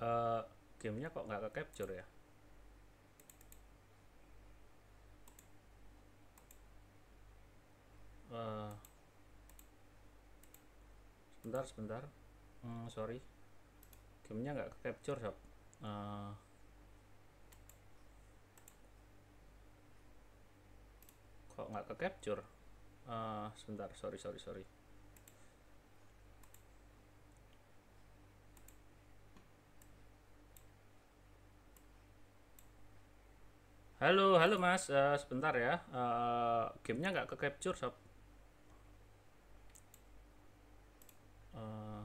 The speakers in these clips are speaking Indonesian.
Eh, Gamenya kok nggak ke capture ya? Eh, sebentar. Sorry, gamenya nggak ke capture sob. Eh, kok nggak ke capture? Sebentar, sorry. Halo mas. Sebentar ya. Gamenya nggak ke capture sob. Eh,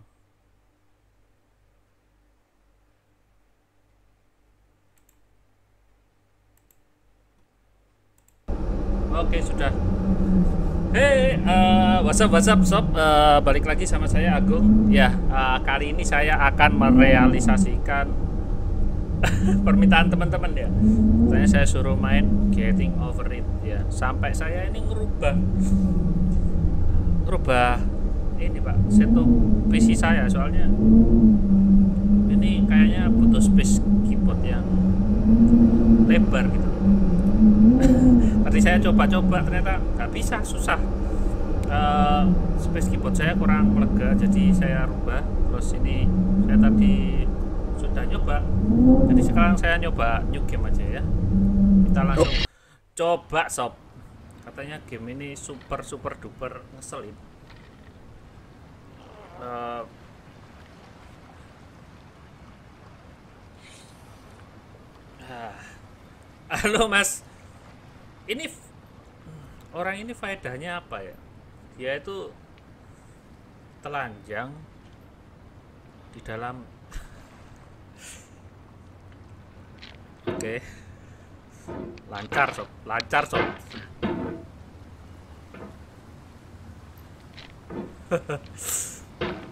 Oke, sudah. Hey, what's up, sob. Balik lagi sama saya Agung. Ya, kali ini saya akan merealisasikan permintaan teman-teman ya. Katanya saya suruh main Getting Over It ya. Sampai saya ini ngerubah ini Pak, setup PC saya, soalnya ini kayaknya butuh space keyboard yang lebar gitu. Tadi saya coba-coba ternyata nggak bisa, susah. Space keyboard saya kurang lega, jadi saya rubah. Terus ini saya tadi sudah nyoba, jadi sekarang saya nyoba new game aja ya. Kita langsung coba sob. Katanya game ini super duper ngeselin. Halo mas, ini orang ini faedahnya apa ya? Dia itu telanjang di dalam. Oke, lancar sob.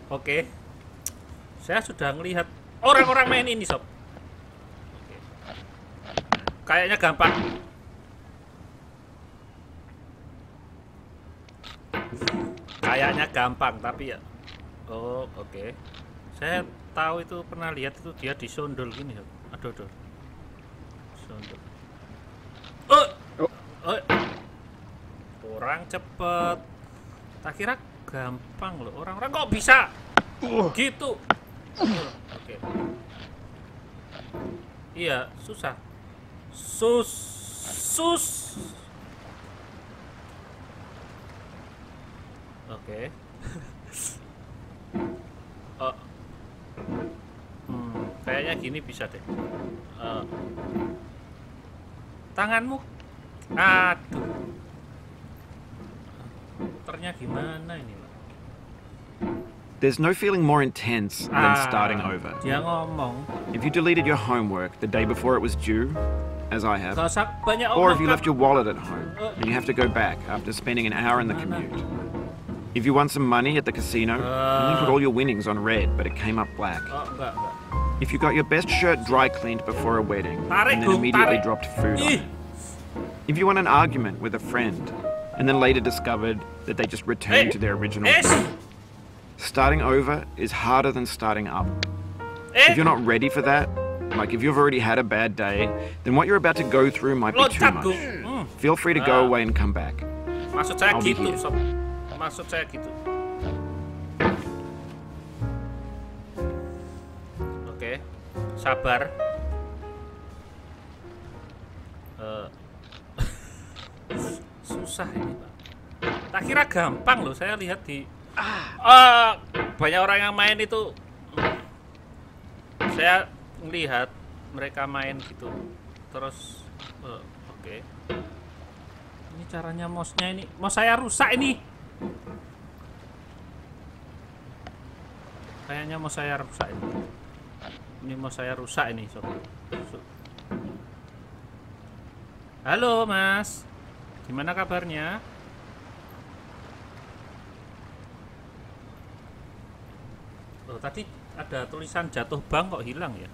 Oke, saya sudah melihat orang-orang main ini sob. Kayaknya gampang. Tapi ya. Oh, oke. Saya tahu itu, pernah lihat itu dia disondol gini sob. Aduh. Sondol. Oh. Kurang cepet. Tak kira gampang loh. Orang-orang kok bisa gitu. Oke. Iya, susah. Oke. Kayaknya gini bisa deh. Tanganmu, aduh, ternyata gimana ini Pak? There's no feeling more intense than starting over. Dia ngomong. If you deleted your homework the day before it was due, as I have, banyak or if you left your wallet at home and you have to go back after spending an hour in the commute. If you won some money at the casino and you put all your winnings on red but it came up black. Enggak. If you got your best shirt dry cleaned before a wedding and then immediately dropped food on it. If you won an argument with a friend and then later discovered that they just returned to their original thing. Starting over is harder than starting up. If you're not ready for that, like if you've already had a bad day, then what you're about to go through might be too much. Feel free to go away and come back. Maksud saya gitu, sob. Maksud saya gitu. Oke, sabar. Susah ini Pak. Tak kira gampang loh, saya lihat di banyak orang yang main itu. Saya melihat mereka main gitu. Terus oke. Ini caranya mouse-nya ini. Mouse saya rusak ini. Kayaknya mouse saya rusak ini. Ini mouse saya rusak ini, sob. Halo, Mas. Gimana kabarnya? Oh, tadi ada tulisan jatuh bank kok hilang ya?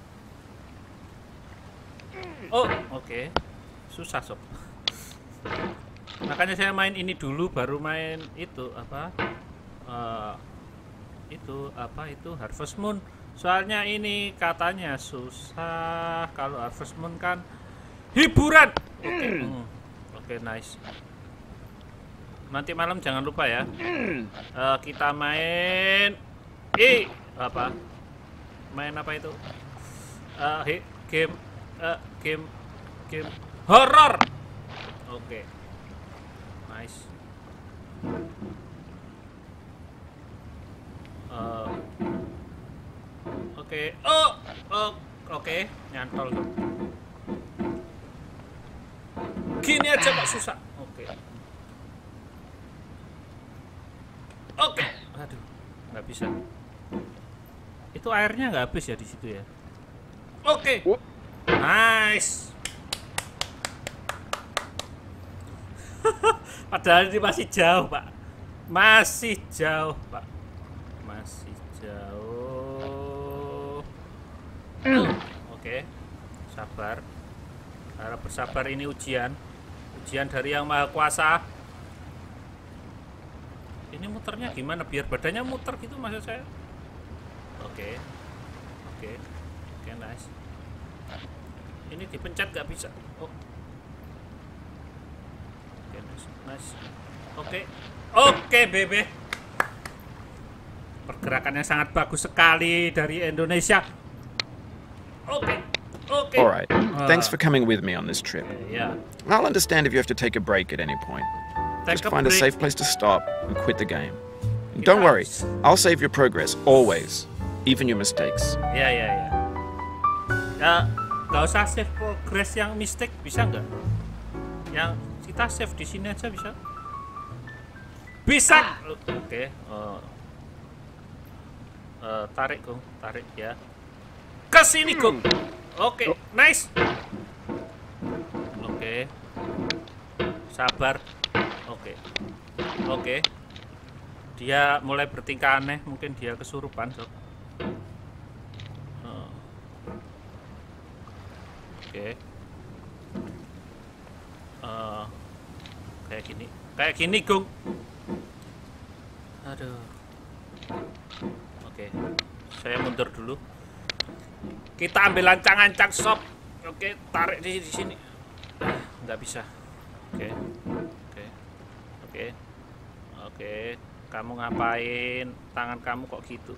Oh, oke. Susah, sob. Makanya saya main ini dulu baru main itu apa? itu apa itu Harvest Moon. Soalnya ini katanya susah. Kalau Harvest Moon kan hiburan. Oke, nice. Nanti malam jangan lupa ya. Kita main apa? Main apa itu? Game horror. Oke. Nice. Oke. Oke, nyantol tuh. Gini aja kok susah. Oke. Aduh, nggak bisa. Itu airnya nggak habis ya di situ ya. Oke. Nice. Padahal ini masih jauh, Pak. Masih jauh, Pak. Masih jauh. Oke. Sabar. Harap bersabar, ini ujian. Ujian dari Yang Maha Kuasa. Ini muternya gimana biar badannya muter gitu maksud saya. Oke, nice. Ini dipencet nggak bisa. Oke, nice. Oke, Bebe. Pergerakannya sangat bagus sekali dari Indonesia. Oke. Alright, thanks for coming with me on this trip. Yeah. I'll understand if you have to take a break at any point. Just find a safe place to stop and quit the game. And don't worry, I'll save your progress, always. Even your mistakes. Ya. Gak usah save progress yang mistake, bisa nggak? Yang kita save di sini aja bisa? Bisa. Oke. Tarik, Gung. Tarik ya. Ke sini, Gung. Oke, nice. Oke. Sabar. Oke. Dia mulai bertingkah aneh, mungkin dia kesurupan, Sob. Oke. Kayak gini, Gung. Aduh. Oke. Saya mundur dulu. Kita ambil ancang-ancang, Sob. Oke, tarik di sini. Nggak bisa. Oke. Kamu ngapain? Tangan kamu kok gitu?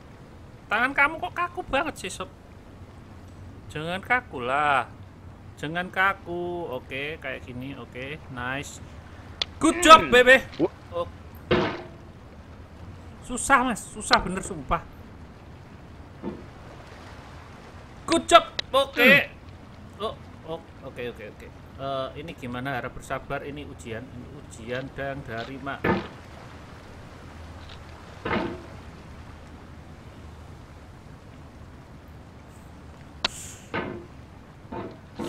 Tangan kamu kok kaku banget sih, Sob? Jangan kaku lah. Jangan kaku. Oke, kayak gini. Oke, nice. Good job, Bebe. Susah, Mas. Susah bener, sumpah. Good job. Oke. Oke. Ini gimana? Harap bersabar. Ini ujian dan dari Mak.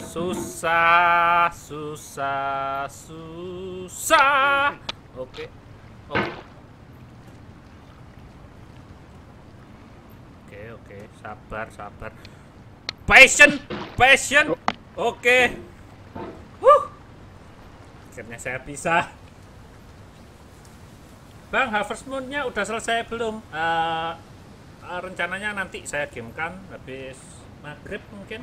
Susah. Oke. Sabar. Passion. Oke. Akhirnya saya bisa. Bang, Harvest Moon-nya udah selesai belum? Rencananya nanti saya gamekan habis maghrib mungkin.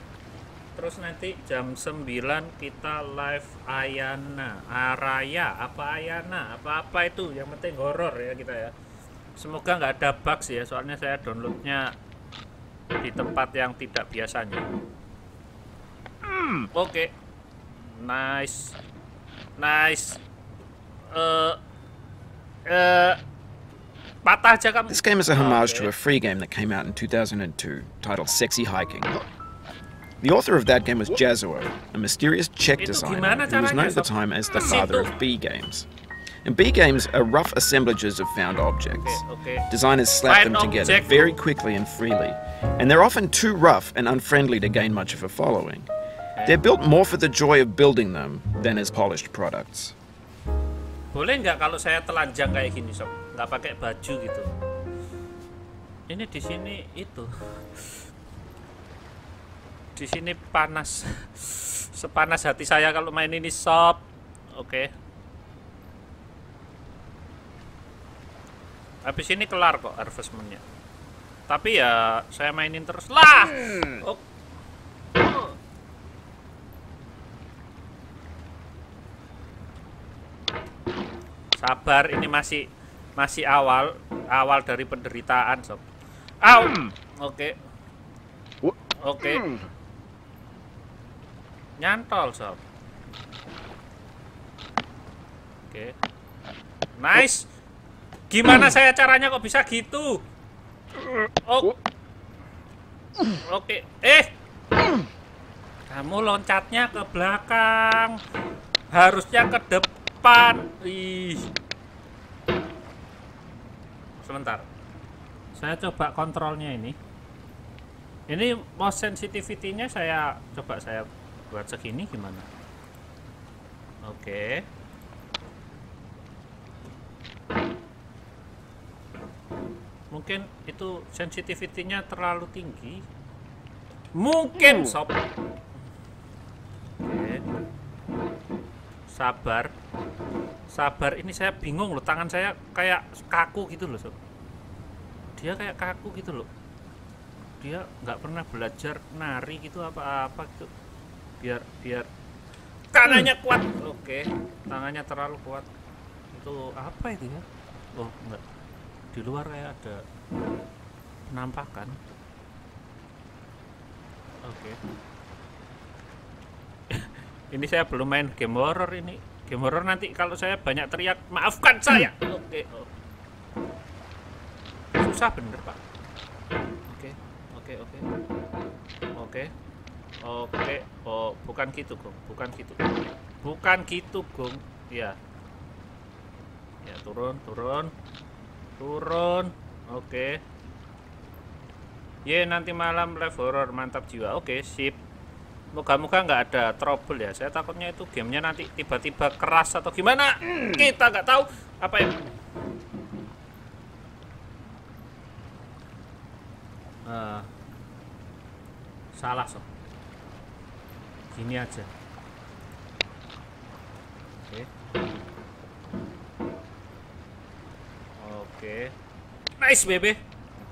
Terus nanti jam 9 kita live Araya apa itu, yang penting horor ya kita ya. Semoga nggak ada bug sih ya, soalnya saya downloadnya di tempat yang tidak biasanya. Oke. Nice. Patah aja kamu. This game is a homage to a free game that came out in 2002 titled Sexy Hiking. The author of that game was Jazuo, a mysterious Czech designer who was known at the time as the father of B games. And B games are rough assemblages of found objects. Designers slap them together very quickly and freely, and they're often too rough and unfriendly to gain much of a following. They're built more for the joy of building them than as polished products. Boleh nggak kalau saya telanjang kayak gini, Sob? Nggak pakai baju gitu. Ini di sini itu. Di sini panas. Sepanas hati saya kalau main ini, Sob. Oke. Habis ini kelar kok Harvest Moon-nya. Tapi ya saya mainin terus lah. Oh. Sabar, ini masih awal dari penderitaan, sob. Au. Oke. Oke. Nyantol, sob. Oke. Nice. Gimana saya caranya kok bisa gitu? Oh. Oke. Kamu loncatnya ke belakang. Harusnya ke depan. Ih. Sebentar. Saya coba kontrolnya ini. Ini motion sensitivity-nya saya coba saya buat segini gimana? Oke. Mungkin itu sensitivity-nya terlalu tinggi. Mungkin, sob. Oke. Sabar. Sabar, ini saya bingung loh. Tangan saya kayak kaku gitu loh, sob. Dia kayak kaku gitu loh. Dia nggak pernah belajar nari gitu apa-apa gitu. Biar tangannya kuat. Oke. Tangannya terlalu kuat. Itu apa itu ya? Oh, enggak. Di luar kayak ada penampakan. Oke. Ini saya belum main game horror ini. Game horror nanti kalau saya banyak teriak, maafkan saya. Oke. Oh. Susah bener, Pak. Oke. Oh, bukan gitu, Gong. Bukan gitu, Gong. Ya. Ya, turun. Oke. Ye, nanti malam live horror, mantap jiwa. Oke, sip. Moga-moga nggak ada trouble ya. Saya takutnya itu gamenya nanti tiba-tiba keras atau gimana. Kita nggak tahu apa yang salah, sob. Gini aja. Oke. Nice, bebe.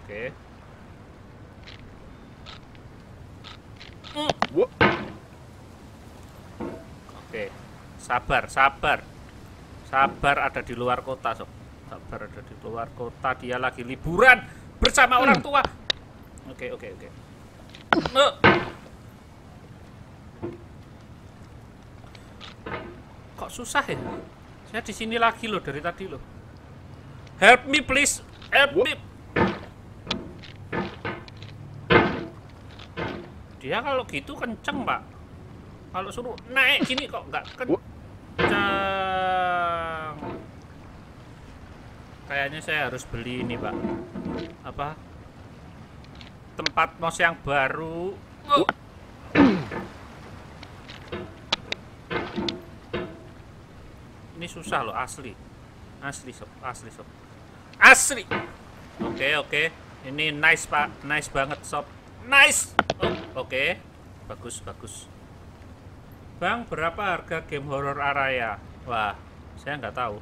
Oke. Oke. Sabar ada di luar kota, sob. Sabar ada di luar kota. Dia lagi liburan bersama orang tua. Oke. Kok susah ya? Saya di sini lagi loh dari tadi loh. Help me please. Help me. Dia kalau gitu kenceng, Pak. Kalau suruh naik gini kok nggak kenceng. Kayaknya saya harus beli ini, Pak. Apa? Tempat mouse yang baru. Ini susah loh, asli, sob. Asli. Oke. Ini nice, Pak. Nice banget, sob. Nice. Oke. Bagus. Bang, berapa harga game horror Araya? Wah, saya nggak tahu.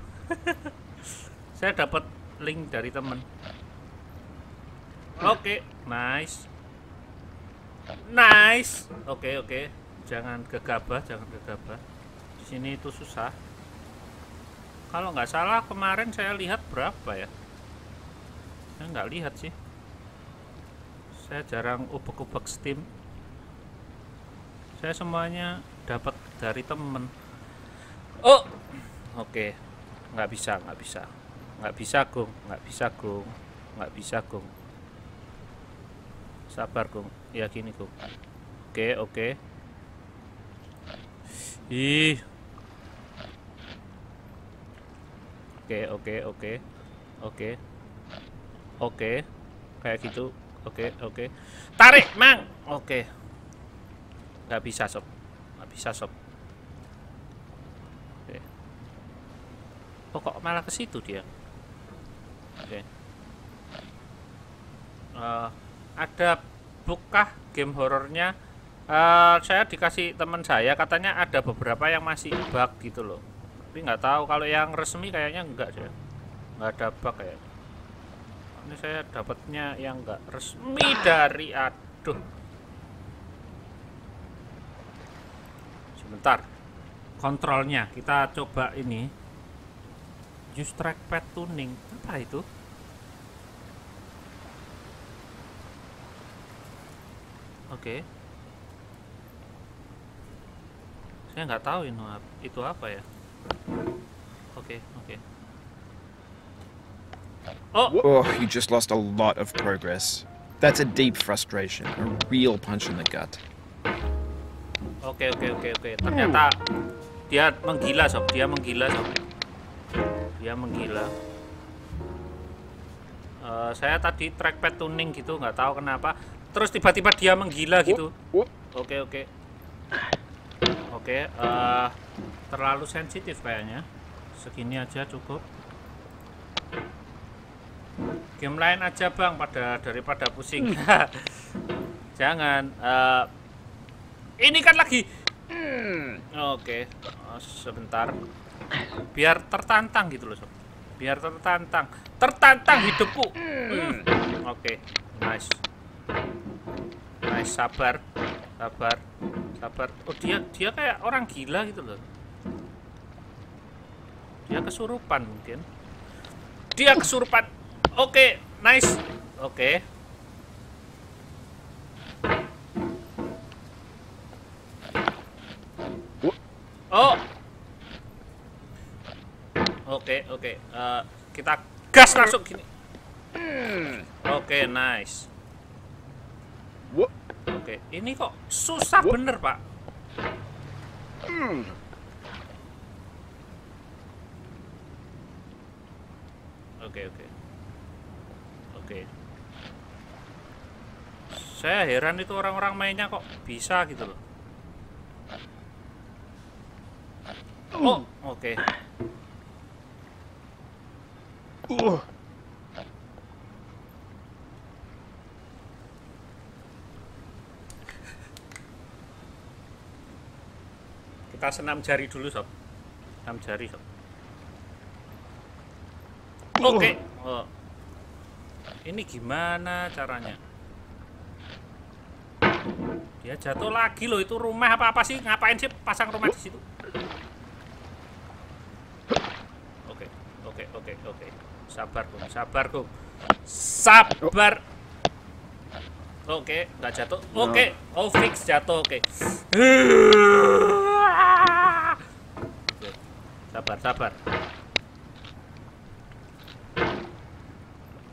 Saya dapat link dari temen. Oke, nice. Oke. Jangan gegabah. Di sini itu susah. Kalau nggak salah kemarin saya lihat berapa ya? Saya nggak lihat sih. Saya jarang ubek-ubek Steam. Saya semuanya dapat dari temen. Oh, oke. Nggak bisa, Gong. Sabar, Gong. Ya gini, Gong. Oke. Ih. Oke. Kayak gitu. Oke. Tarik, Mang. Oke. Nggak bisa, sob. Oke. Oh, kok malah ke situ dia? Oke. Ada bukkah game horornya? Saya dikasih teman saya, katanya ada beberapa yang masih bug gitu loh. Tapi nggak tahu, kalau yang resmi kayaknya enggak sih. Nggak ada bug kayaknya. Ini saya dapatnya yang enggak resmi dari aduh. Sebentar. Kontrolnya kita coba ini. Use trackpad tuning. Apa itu? Oke. Saya nggak tahu itu apa ya. Oke. Oh, you just lost a lot of progress. That's a deep frustration, a real punch in the gut. Oke. Ternyata dia menggila, sob. Dia menggila. Saya tadi trackpad tuning gitu, nggak tahu kenapa. Terus tiba-tiba dia menggila gitu. Oke. Terlalu sensitif kayaknya. Segini aja cukup. Game lain aja bang, daripada pusing. Jangan. Ini kan lagi. Oke. Sebentar. Biar tertantang gitu loh sob. Biar tertantang hidupku. Oke. Nice, sabar. Oh dia kayak orang gila gitu loh. Dia kesurupan mungkin. Oke, nice. Oke. Oh. Oke. Kita gas langsung gini. Oke, nice. Oke, ini kok susah bener, Pak. Oke. Saya heran itu orang-orang mainnya kok bisa gitu loh. Oh, oke. Kita senam jari dulu, sob. Senam jari, sob. Oke. Oh. Ini gimana caranya? Dia jatuh lagi loh, itu rumah apa sih? Ngapain sih pasang rumah di situ? Oke. Sabar, Kum. Sabar. Oke, nggak jatuh. Oke. Oh, fix jatuh. Oke. Sabar.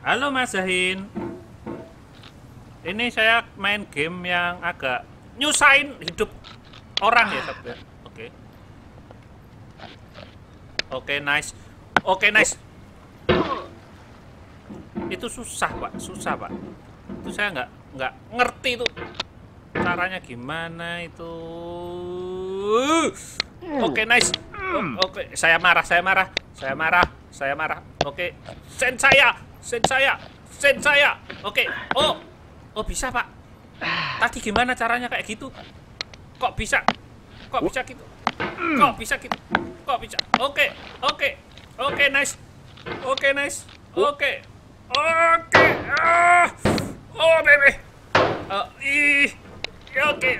Halo Mas Zahin. Ini saya main game yang agak nyusahin hidup orang ya, Sob. Oke, nice. Itu susah, Pak. Itu saya nggak ngerti itu caranya gimana itu. Oke, nice. Oke, saya marah. Oke, sen saya. Oke. Oh bisa, Pak. Tadi gimana caranya kayak gitu? Kok bisa gitu? Oke, nice. Oke. Oh, baby. Oke.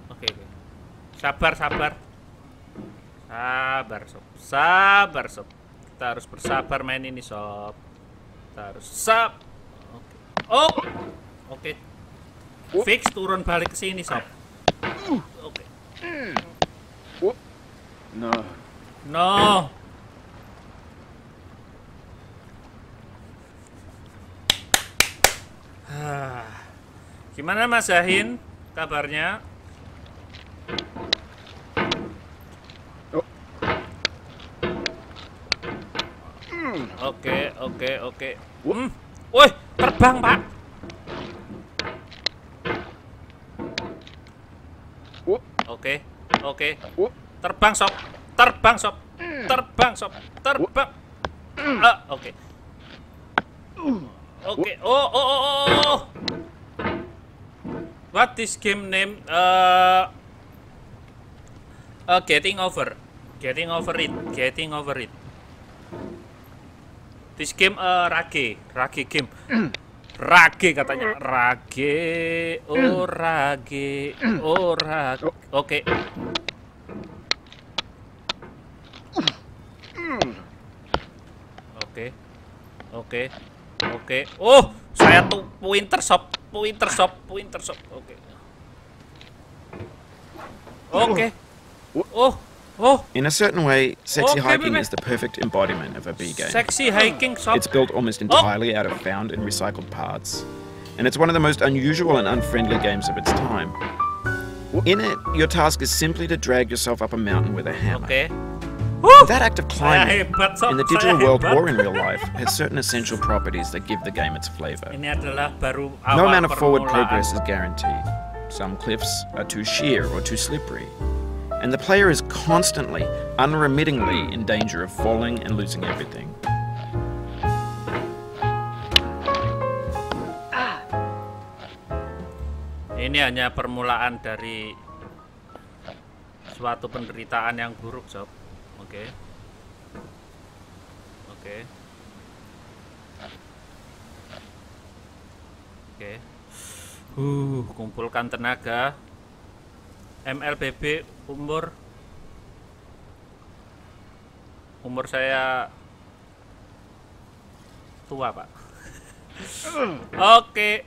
Oke. Sabar, Sob. Kita harus bersabar main ini, Sob. Kita harus Oke. Fix turun balik ke sini, Sob. Oke. No. Gimana Mas Zahin kabarnya? Oke. Woi, terbang, Pak. Oke. Terbang, Sob. Oke. Oh. What this game name? Getting over it. This game rage game. Rage katanya. Rage. Oke. Oke. Oh, saya tuh Pointer Shop. Oke. In a certain way, Sexy Hiking is the perfect embodiment of a B game. Sexy Hiking Shop. It's built almost entirely out of found and recycled parts, and it's one of the most unusual and unfriendly games of its time. In it, your task is simply to drag yourself up a mountain with a hammer. That act of climbing, in the digital world or in real life, has certain essential properties that give the game its flavor. No amount of forward progress is guaranteed. Some cliffs are too sheer or too slippery, and the player is constantly, unremittingly in danger of falling and losing everything. Ini hanya permulaan dari suatu penderitaan yang buruk, Sob. Oke. Kumpulkan tenaga. MLBB umur saya tua, Pak. Oke.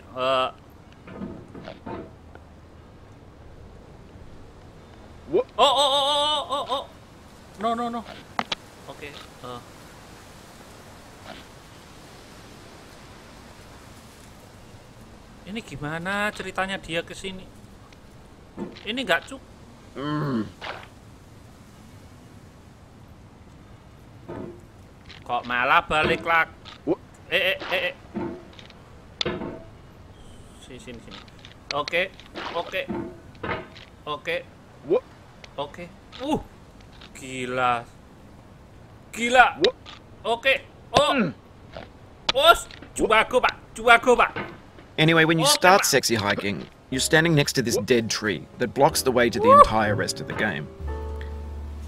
No. Oke. Ini gimana ceritanya dia ke sini? Ini nggak cuk. Kok malah balik lagi? Sini. Oke. Gila. Oke. Juago, Pak. Anyway, when you start Sexy Hiking, you're standing next to this dead tree that blocks the way to the entire rest of the game.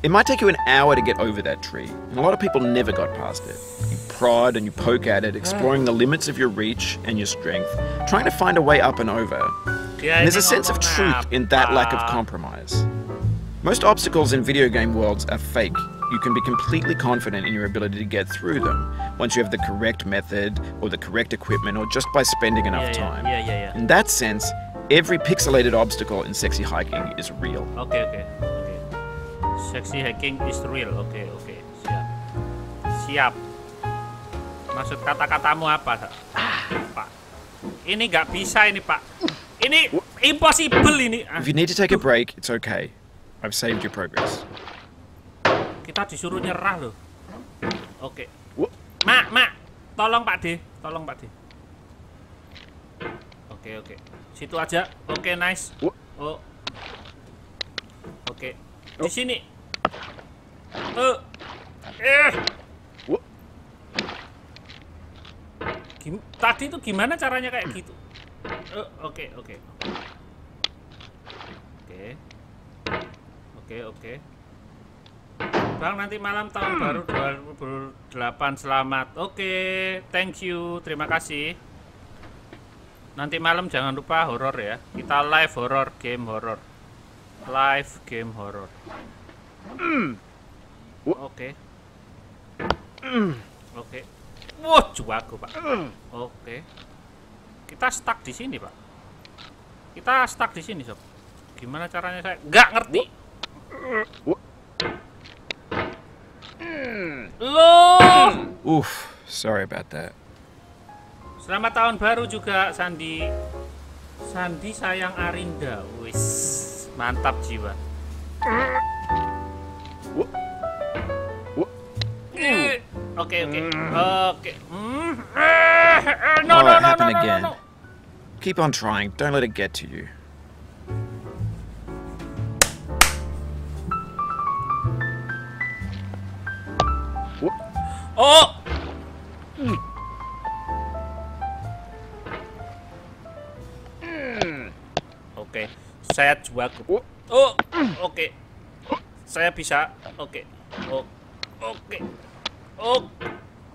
It might take you an hour to get over that tree, and a lot of people never got past it. You prod and you poke at it, exploring the limits of your reach and your strength, trying to find a way up and over. And there's a sense of truth in that lack of compromise. Most obstacles in video game worlds are fake. You can be completely confident in your ability to get through them once you have the correct method or the correct equipment or just by spending enough time. In that sense, every pixelated obstacle in Sexy Hiking is real. Okay. Sexy Hiking is real. Oke. Siap. Maksud kata-katamu apa, Pak? Ini nggak bisa ini, Pak. Ini impossible ini. If you need to take a break, it's okay. I've saved your progress. Kita disuruh nyerah loh. Oke. Mak. Tolong Pak D. Oke. Situ aja. Oke, nice. Oke. Di sini. Tadi itu gimana caranya kayak gitu? Oke. Bang, nanti malam tahun baru 2008 selamat. Oke, thank you, terima kasih. Nanti malam jangan lupa horor ya. Kita live horor, game horor. Oke. Wah, juago, Pak. Oke. Kita stuck di sini, Pak. Sob. Gimana caranya saya? Nggak ngerti. Loh. Sorry about that. Selamat tahun baru juga Sandi sayang Arinda. Wis, mantap jiwa. Oke. No. Keep on trying. Don't let it get to you. Oke, saya juago. Oke. Saya bisa. Oke.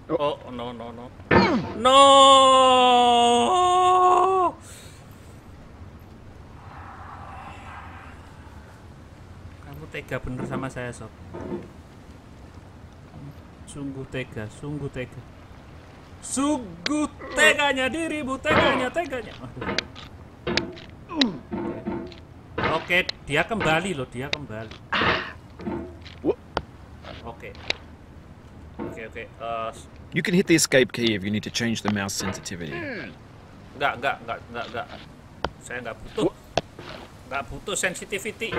Oh, no. No! Kamu tega bener sama saya, Sob. Sungguh tega. Sungguh teganya dirimu, teganya. Oke, dia kembali loh, Oke. You can hit the escape key if you need to change the mouse sensitivity. Enggak. Saya enggak butuh sensitivity.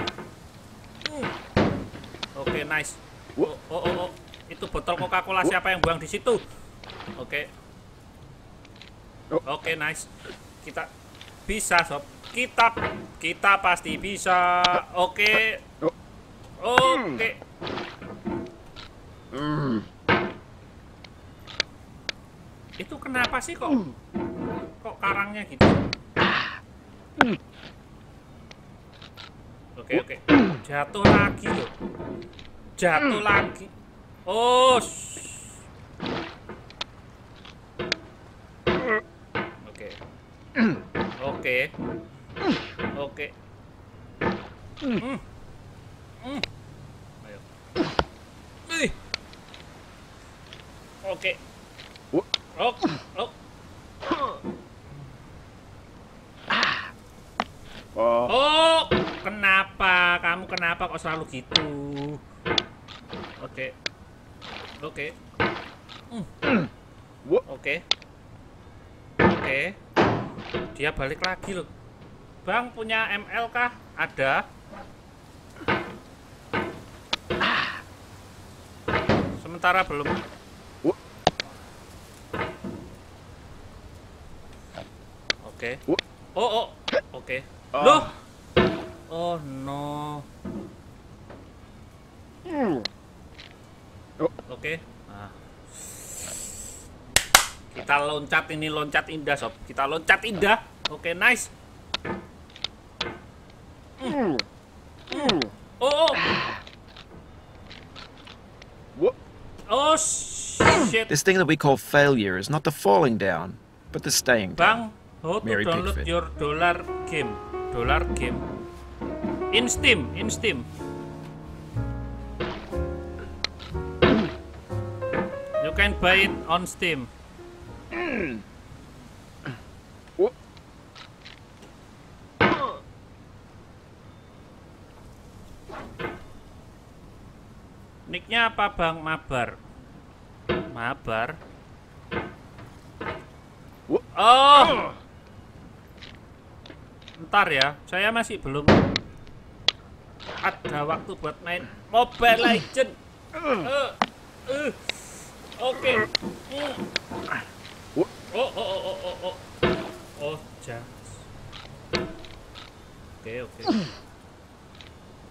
Oke, nice. Oh. Itu botol Coca-Cola siapa yang buang di situ? Oke, nice. Kita bisa, Sob. Kita pasti bisa. Oke. Itu kenapa sih kok karangnya gitu? Oke. Jatuh lagi loh. Oh. Oke. Ayo. Oke. Oh, kenapa kok selalu gitu? Oke. Dia balik lagi loh. Bang, punya ML kah? Ada. Sementara belum. Oke. Oke. Loh. Oh no. Oke. Nah. Kita loncat indah, Sob. Oke, nice. Oh shit. This thing that we call failure is not the falling down, but the staying Bang, down. how to Mary download Pickford. your dollar game in Steam. You can buy it on Steam. Nicknya apa, Bang? Mabar. Oh. Ntar ya, saya masih belum ada waktu buat main Mobile Legend. Oke. Oh, jas. Oke.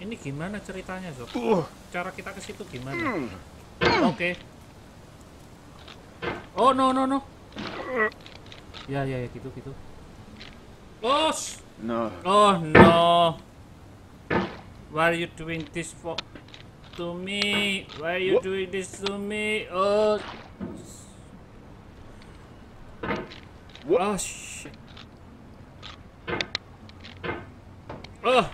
Ini gimana ceritanya, Sob? Cara kita ke situ gimana? Oke. Oh, no. Ya, gitu. Oh, No. Oh no. Why are you doing this to me? Oh. Oh shit. Oh.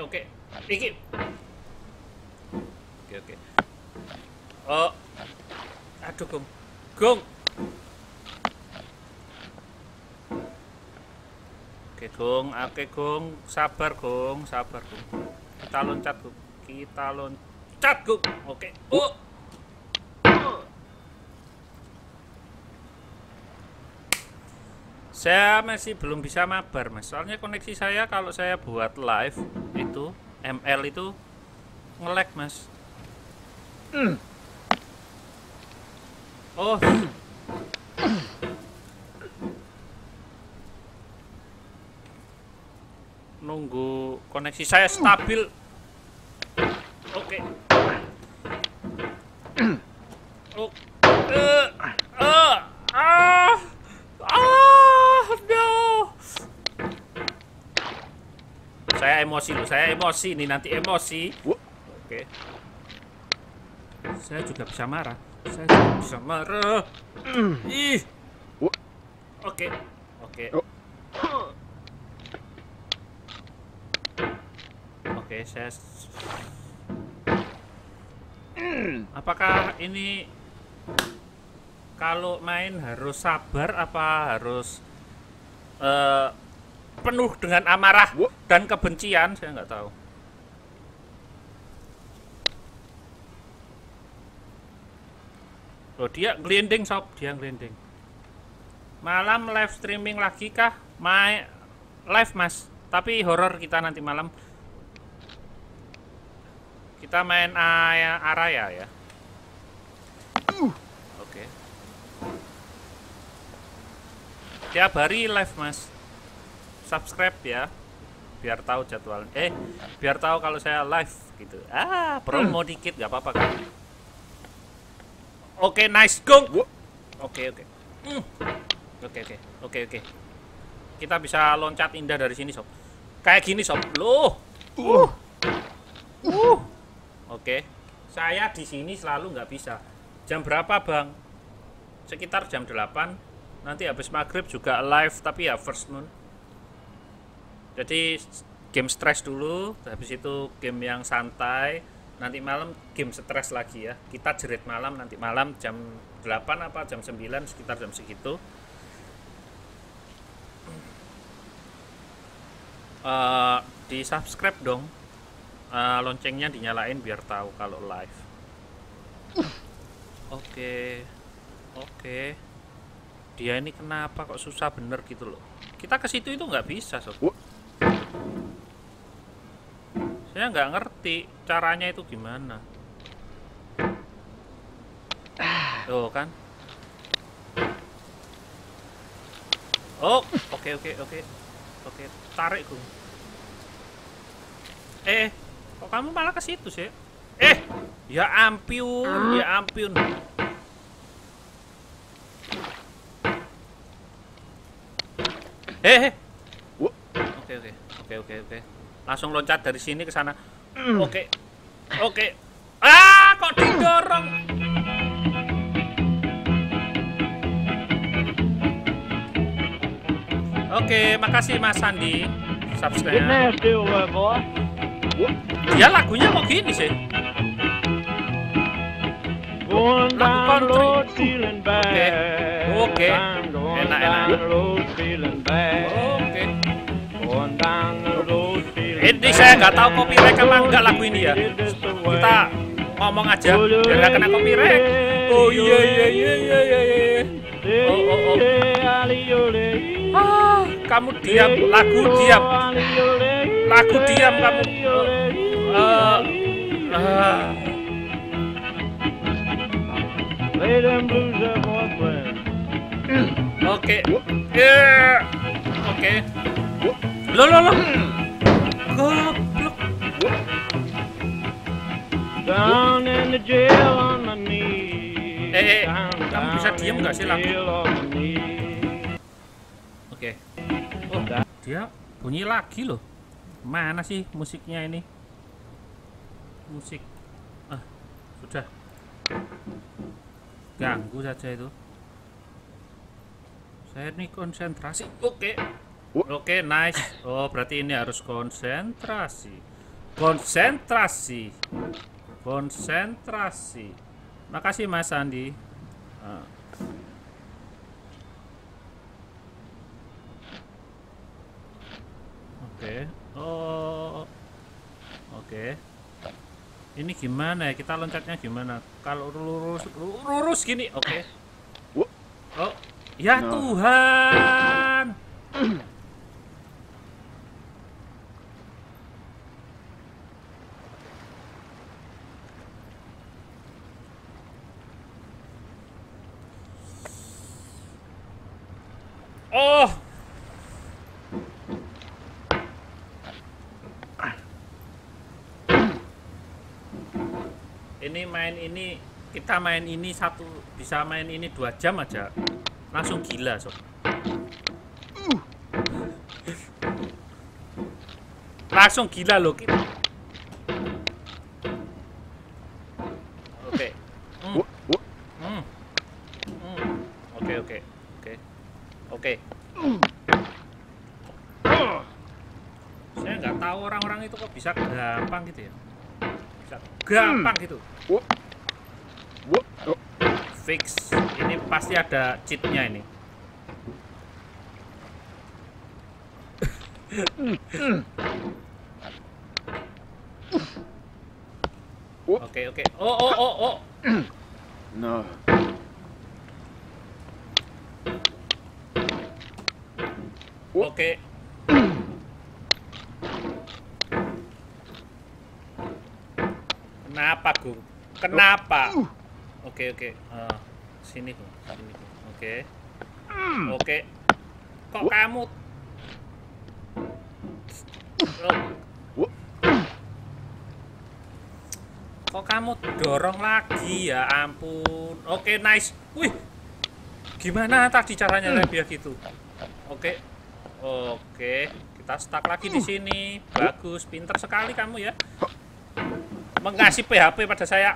Oke. Iki. Oke. Oh. Aduh, Gong. Oke, Gong. Sabar, Gong. Kita loncat, Gong. Oke. Oh. Saya masih belum bisa mabar, Mas. Soalnya koneksi saya kalau saya buat live itu ML itu nge-lag, Mas. Oh. Nunggu koneksi saya stabil. Oke. Oh. No. Saya emosi nih, nanti emosi. Oke. Saya juga bisa marah. Saya juga bisa marah. Ih. Oke. Oke. Oke, saya. Apakah ini kalau main harus sabar apa harus penuh dengan amarah dan kebencian? Saya nggak tahu. Oh, dia glending sob, dia glending. Malam live streaming lagi kah? Live mas, tapi horor kita nanti malam. Kita main Araya ya. Oke. Tiap hari live mas. Subscribe ya, biar tahu jadwal. Biar tahu kalau saya live gitu. Promo dikit nggak apa-apa kan? Oke, nice gong. Oke. Oke. Kita bisa loncat indah dari sini sob. Kayak gini sob. Loh. Oke. Saya di sini selalu nggak bisa. Jam berapa bang? Sekitar jam 8. Nanti habis maghrib juga live tapi ya first noon. Jadi game stress dulu, habis itu game yang santai. Nanti malam game stres lagi ya. Kita jerit malam, nanti malam jam 8 apa jam 9, sekitar jam segitu. Di subscribe dong. Loncengnya dinyalain biar tahu kalau live. Oke. Dia ini kenapa kok susah bener gitu loh. Kita ke situ itu nggak bisa sob. Saya nggak ngerti caranya itu gimana. Tuh kan. Oh, oke. Tarik gue. Kok kamu malah ke situ sih? Ya ampun. Oke. Langsung loncat dari sini ke sana. Oke. Kok didorong? Oke, makasih Mas Sandi. Subscribe. Dia lagunya kok gini sih? Lagu country. Oke. Enak. Oke. Ini saya nggak tahu copyright apa enggak lagu ini ya. Kita ngomong aja biar nggak kena copyright. Oh iya. Kamu diam, lagu diam kamu. Oke. Loh. Goblok. Kamu bisa diem nggak sih lagu? Oke. Oh, dia bunyi lagi loh. Mana sih musiknya ini? Musik. Sudah. Ganggu saja itu. Saya ini konsentrasi. Oke, nice. Oh, berarti ini harus konsentrasi. Makasih Mas Andi. Oke. Ini gimana ya? Kita loncatnya gimana? Kalau lurus gini. Oke. Oh, ya Tuhan. Oh. Kita main ini bisa main ini 2 jam aja. Langsung gila, sob. Langsung gila loh. tahu orang-orang itu kok bisa gampang gitu ya. Bisa gampang gitu. Fix. Ini pasti ada cheatnya ini. Oke. Oh. No. Oke. Kenapa, Gung? Kenapa? Oke. Sini, Gung. Oke. Kok kamu? Kok kamu dorong lagi, ya ampun. Oke, nice. Wih. Gimana tadi caranya Lebia gitu? Oke, kita stuck lagi di sini. Bagus, pinter sekali kamu ya. Mengasih PHP pada saya.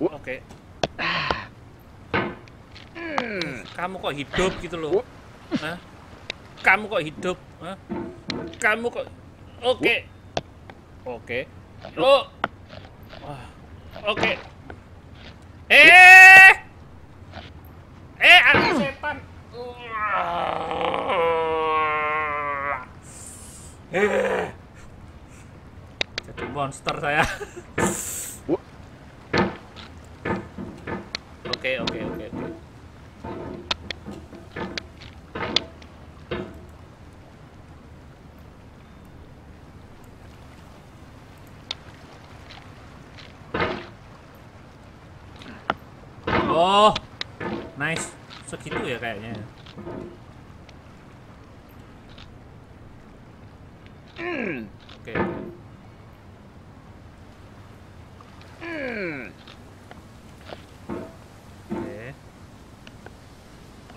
Oke. Kamu kok hidup gitu loh? Hah? Kamu kok hidup? Hah? Kamu kok? Oke. Oh. Oke. Ada setan. Jadi monster saya. Oke. Oh, nice. Segitu ya kayaknya.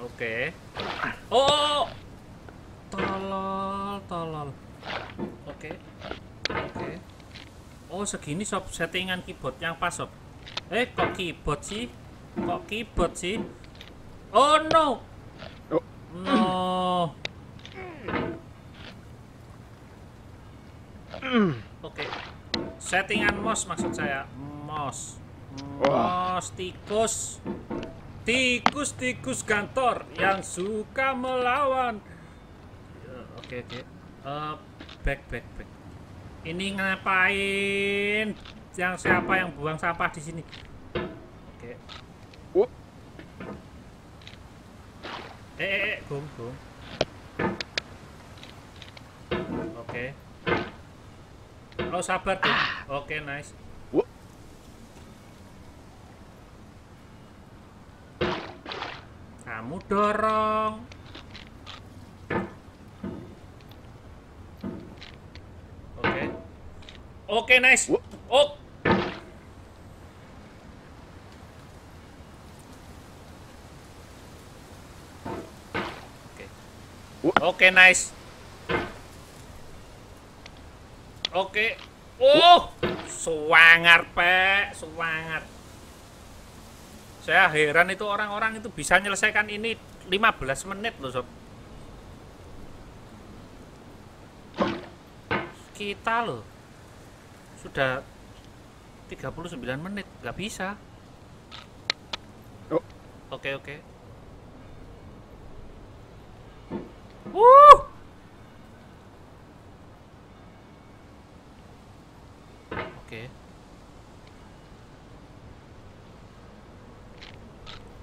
Oke. Oh, tolol. Oke. Oh, segini sob settingan keyboard yang pas sob. Kok keyboard sih? Oh no. Oke. Settingan mouse maksud saya. Mouse tikus kantor yang suka melawan. Oke. Back. Ini ngapain? Yang siapa yang buang sampah di sini? Oke. Gong. Oke. Oh, sabar tuh. Oke, nice. Kamu dorong. Oke, nice. Oke, nice. Oke. Suwangar, Pak. Suwangar. Saya heran itu orang-orang itu bisa menyelesaikan ini 15 menit loh, sob. Kita loh sudah 39 menit, nggak bisa. Oke. Oke.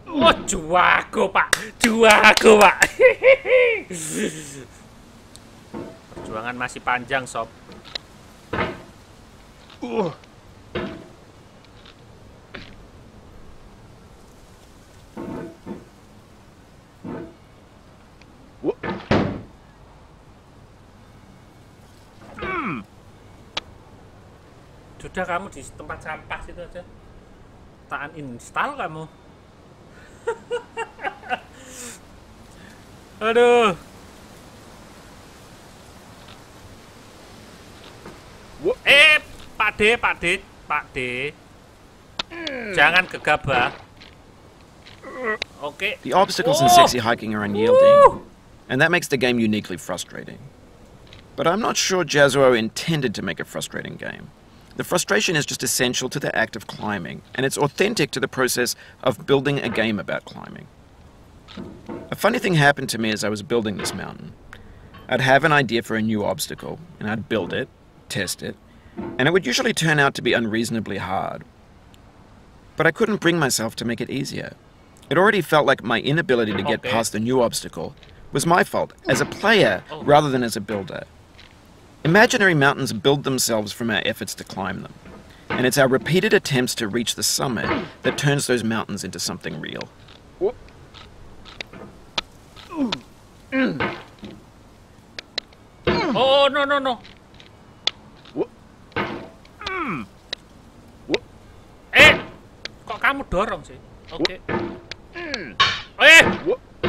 Oh, juago pak. Perjuangan masih panjang, sob. Sudah, kamu di tempat sampah situ aja. Tak uninstall kamu. Aduh. Pak D. Jangan gegabah. Oke. The obstacles in sexy hiking are unyielding. and that makes the game uniquely frustrating. But I'm not sure Jazzuo intended to make a frustrating game. The frustration is just essential to the act of climbing, and it's authentic to the process of building a game about climbing. A funny thing happened to me as I was building this mountain. I'd have an idea for a new obstacle, and I'd build it, test it, and it would usually turn out to be unreasonably hard. But I couldn't bring myself to make it easier. It already felt like my inability to get past the new obstacle was my fault as a player rather than as a builder. Imaginary mountains build themselves from our efforts to climb them, and it's our repeated attempts to reach the summit that turns those mountains into something real. Oh, no. Kok kamu dorong sih? Oke.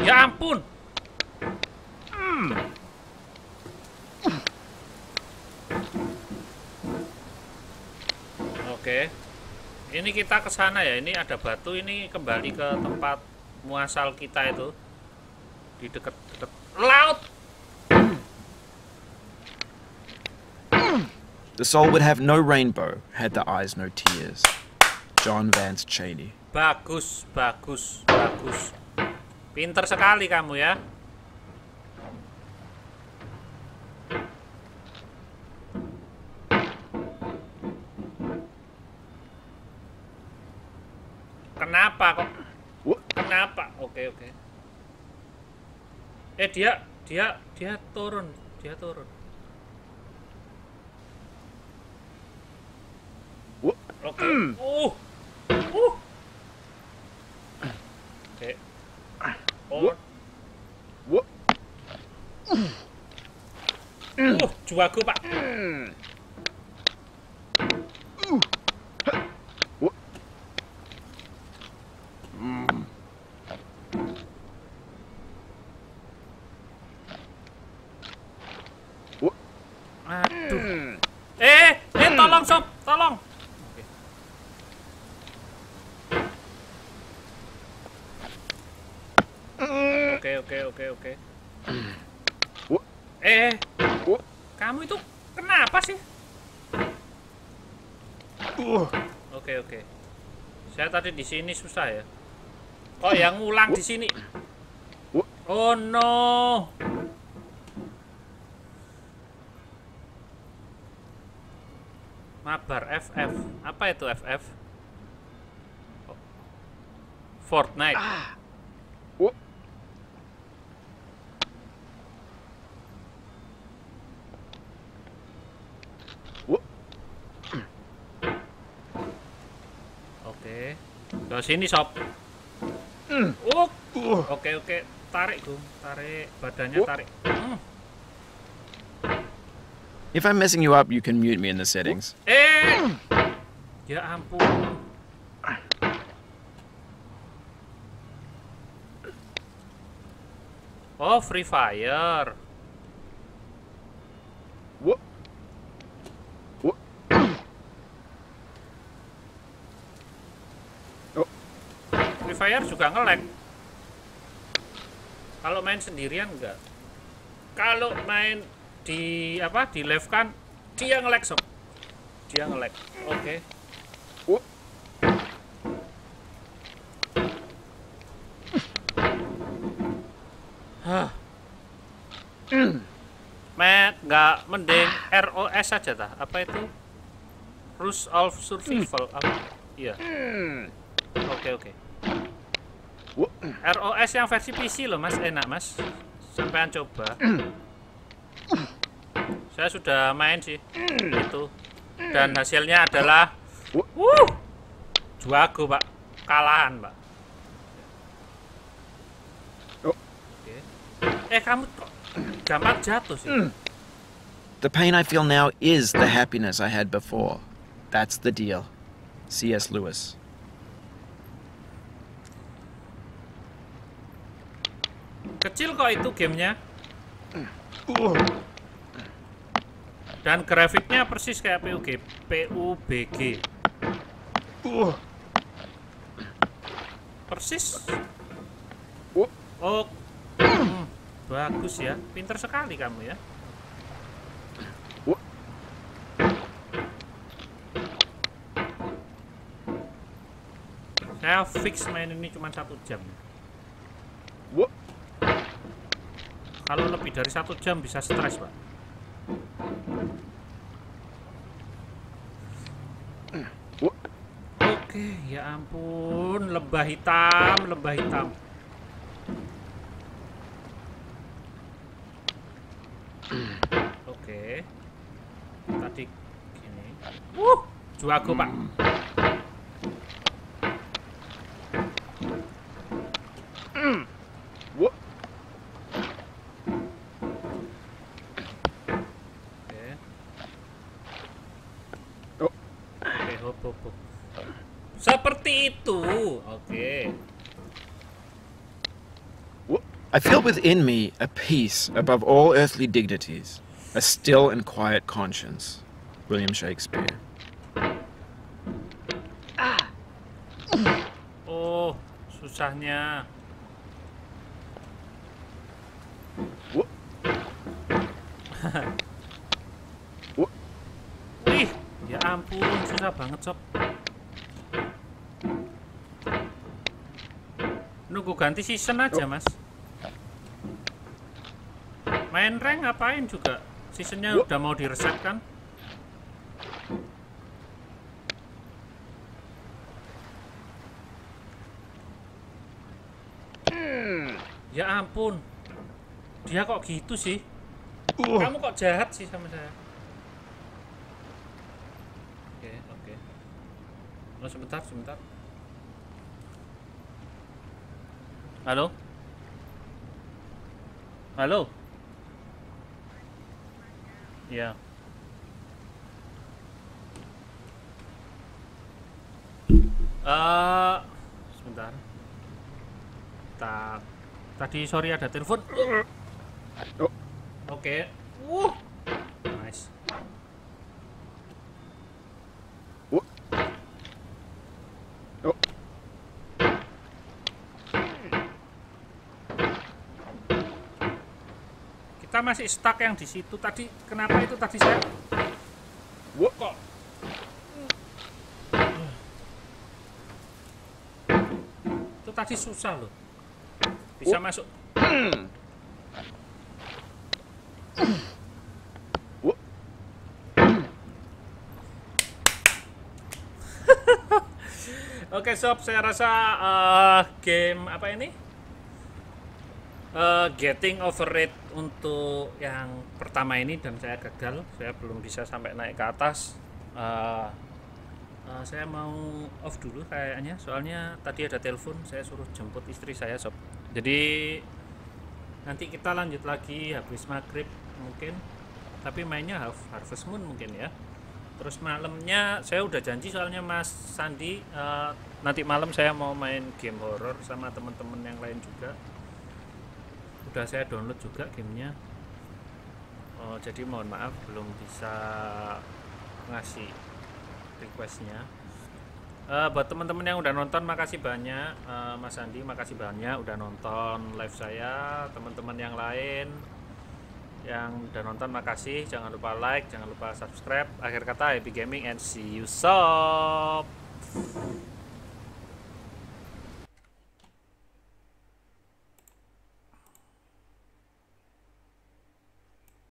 Ya ampun. Oke. Ini kita ke sana ya. Ini ada batu, ini kembali ke tempat muasal kita itu. Di dekat-dekat laut. The soul would have no rainbow had the eyes no tears. John Vance Cheney. Bagus. Pinter sekali kamu ya. Kenapa kok? Kenapa? Oke. Dia turun. Oke. Oke. Juaku, Pak. Aduh. Tolong, Sob, tolong. Oke. Kamu itu kenapa sih? Oke. Saya tadi di sini susah ya. Oh, yang ngulang di sini. Oh no. Mabar FF. Apa itu FF? Fortnite. Oke. Ke sini, Sob. Oke. Tarik, Gung. Tarik badannya, tarik. If I'm messing you up, you can mute me in the settings. Ya ampun. Oh, Free Fire. Free Fire juga nge-lag. Kalau main sendirian enggak. Kalau main di live kan dia nge-lag, Sob. Dia nge-lag. Oke. Nggak mending ROS aja tah? Apa itu? Rules of Survival apa? Iya. Oke. ROS yang versi PC loh, Mas, enak, Mas. Sampean coba. Saya sudah main sih itu, dan hasilnya adalah juago, Pak. Kalahan, Pak. Oke. Kamu kok gampang jatuh sih. The pain I feel now is the happiness I had before. That's the deal. C.S. Lewis. Kecil kok itu gamenya. Dan grafiknya persis kayak PUBG. Persis. Oh. Bagus ya, pinter sekali kamu ya. Saya fix main ini cuma 1 jam. Kalau lebih dari 1 jam bisa stres, Pak. Oke, ya ampun, lembah hitam, lembah hitam. Oke. Tadi gini. Juago, Pak. Oke, seperti itu. Oke. I feel within me a peace above all earthly dignities, a still and quiet conscience. William Shakespeare. Oh, susahnya. Wih, ya ampun, susah banget, Sob. Nunggu ganti season aja, Mas. Main rank ngapain juga? Seasonnya udah mau direset kan? Ya ampun. Dia kok gitu sih? Kamu kok jahat sih sama saya? Oke. Oh, sebentar. Halo? Ya. Sebentar. Tadi sorry ada telepon. Oke. Nice. Kita masih stuck yang di situ tadi. Kenapa itu tadi saya? Kok? Itu tadi susah loh. Bisa masuk. Oke, Sob, saya rasa game apa ini? Getting over it untuk yang pertama ini dan saya gagal. Saya belum bisa sampai naik ke atas. Saya mau off dulu kayaknya, soalnya tadi ada telepon. Saya suruh jemput istri saya, Sob. Jadi nanti kita lanjut lagi habis maghrib mungkin, tapi mainnya Harvest Moon mungkin ya. Terus malamnya saya udah janji soalnya Mas Sandi, nanti malam saya mau main game horror sama teman-teman yang lain juga. Udah saya download juga gamenya. Jadi mohon maaf belum bisa ngasih requestnya. Buat teman-teman yang udah nonton makasih banyak. Mas Andi makasih banyak udah nonton live saya. Teman-teman yang lain yang udah nonton makasih. Jangan lupa like, jangan lupa subscribe. Akhir kata, happy gaming and see you sob.